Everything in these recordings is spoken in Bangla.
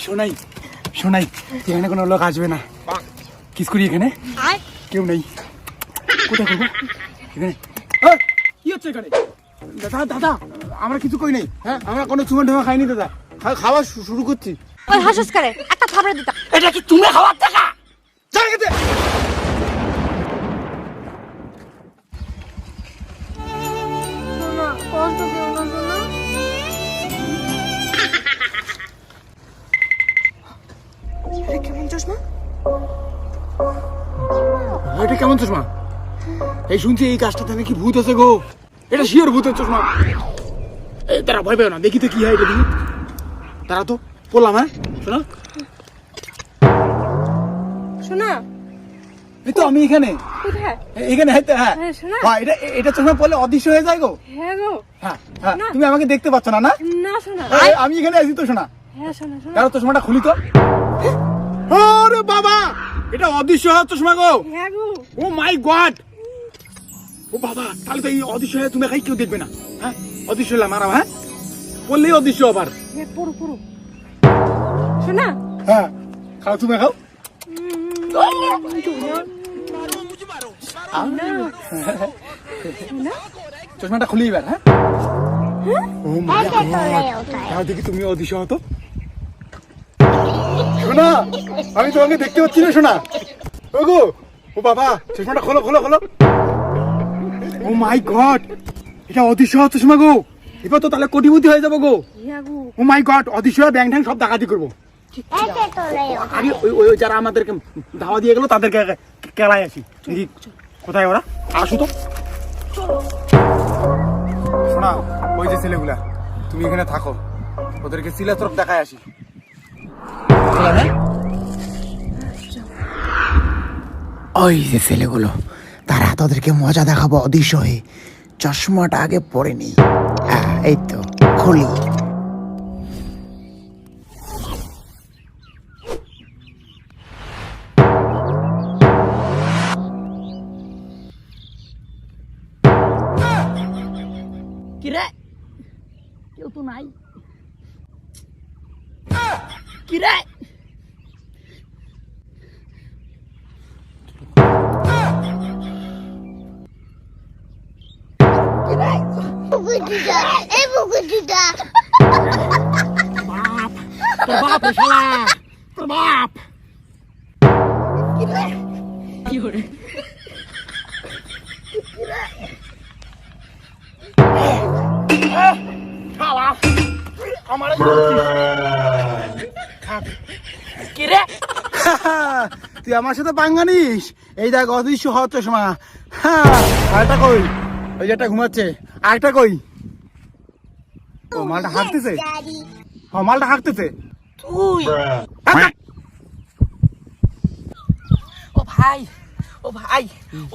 শোনাই শোনাই, এখানে কোনো লোক আসবে না। কিস করি এখানে, কেউ নেই। কোথায় করবো এখানে? কি হচ্ছে এখানে? দাদা দাদা, আমরা কিছু কই নাই। হ্যাঁ, আমরা কোনো চুমা ঢুমা খাইনি দাদা, খাওয়া শুরু করছি। ওই হাসুস করে একটা থাপড়া দিতা। এটা কি তুমি খাওয়ার টাকা? চল গেছে। না কষ্ট দিও না সোনা। এটা কেমন চশমা? এটা কেমন চশমা? এই শুনছি এই গাছটাতে নাকি ভূত আছে গো। এটা শিওর ভূতের চশমা। এই তারা ভয় পেও না, দেখি তো কি হয় এটা দেখি। তারা তো বললাম। হ্যাঁ শোনা, সোনা এই তো আমি এখানে কোথায়? এখানে। হ্যাঁ হ্যাঁ, শোনা। হ্যাঁ, এটা চশমা পড়লে অদৃশ্য হয়ে যায় গো। হ্যাঁ গো। হ্যাঁ হ্যাঁ, না। তুমি আমাকে দেখতে পাচ্ছ না? না না সোনা। আমি এখানে আছি তো। শোনা, হ্যাঁ সোনা সোনা। কারো চশমাটা খুলি তো। আরে বাবা, এটা অদৃশ্য হওয়ার চশমা গো। হ্যাঁ গো। ও মাই গড। ও বাবা, তাহলে তো এই অদৃশ্য হয়ে তুমি খাই কেউ দেখবে না। হ্যাঁ, অদৃশ্য হলে মারাও। হ্যাঁ, বললেই অদৃশ্য আবার। হ্যাঁ পুরো পুরো সোনা। হ্যাঁ, খাও তুমি খাও। চশমাটা খুলি এবার। হ্যাঁ, ও মাই গড, তাহলে দেখি তুমি অদৃশ্য হতো। শোনা, আমি তোমাকে দেখতে পাচ্ছি না। শোনা, ও গো, ও বাবা, চশমাটা খোলো খোলো খোলো। ও মাই গড, এটা অদৃশ্য হওয়ার চশমা গো। এবার তো তাহলে কোটিপতি হয়ে যাবো গো। হ্যাঁ গো। ও মাই গড, অদৃশ্য হয়ে ব্যাংক ট্যাং সব ডাকাতি করবো। আগে ওই যারা আমাদেরকে ধাওয়া দিয়ে গেলো তাদেরকে কেলায় আসি দেখি কোথায় ওরা। আসো তো। শোনা, ওই যে ছেলেগুলা, তুমি এখানে থাকো, ওদেরকে সিলা তরফ দেখায় আসি। ওই যে ছেলেগুলো, তারা তোদেরকে মজা দেখাবো অদৃশ্য হয়ে। চশমাটা আগে পরে নি। এই তো খুলি। কিরে কেউ তো নাই। কিরে তোর বাপ রে শালা, তোর বাপ। কি করে কিরে তুই আমার সাথে পাঙ্গা নিস? এই দেখ অদৃশ্য হওয়ার চশমা। আরেকটা কই? ওই যেটা ঘুমাচ্ছে, আরেকটা কই? ও মালটা হাঁটতেছে। হ্যাঁ, মালটা হাঁটতেছে। তুই ও ভাই ও ভাই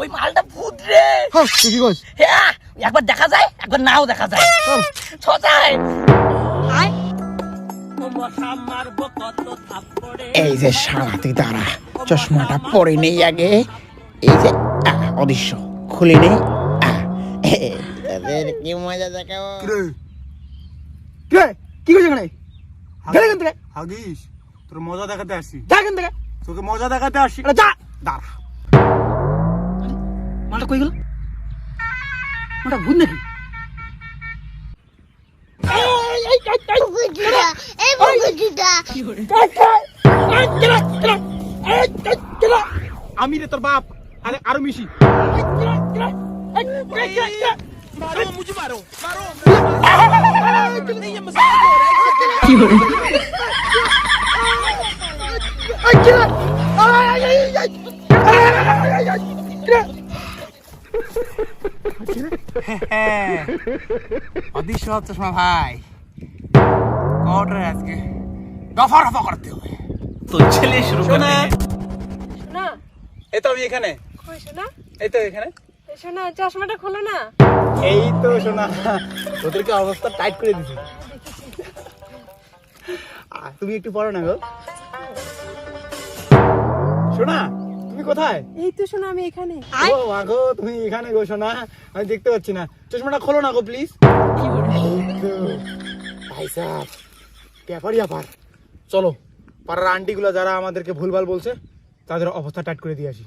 ওই মালটা ভূত রে। তুই কি কইস? হ্যাঁ একবার দেখা যায় একবার নাও দেখা যায়। ছটায় এই যে শালা, তুই দাঁড়া, চশমাটা পরে নেই আগে। এই যে অদৃশ্য খুলে নেই। কি মজা দেখাবো। কি করছিস এখানে? গেলে কেন থেকে? হাগিস, তোর মজা দেখাতে আসছি। যা কেন থেকে? তোকে মজা দেখাতে আসছি। যা, দাঁড়া। মালটা কই গেল? মালটা ভূত নাকি? আমি রে তোর বাপ, আরে আরো মিশি। কি করে অদৃশ্য হচ্ছে শোনা ভাই, কটরে আজকে দফা রফা করতে হবে। তো ছেলে শুরু করে সোনা এই তো আমি এখানে। কই সোনা? এই তো এখানে। এই সোনা চশমাটা খোলো না। এই তো শোনা, ওদেরকে অবস্থা টাইট করে দিছি। তুমি একটু পড়ো না গো। শোনা, তুমি কোথায়? এই তো সোনা আমি এখানে। ও আগো, তুমি এখানে গো শোনা, আমি দেখতে পাচ্ছি না। চশমাটা খোলো না গো প্লিজ। কি করে ভাই সাহেব, ব্যাপারই ব্যাপার। চলো পাড়ার আন্টিগুলো যারা আমাদেরকে ভুলভাল বলছে তাদের অবস্থা টাইট করে দিয়ে আসি।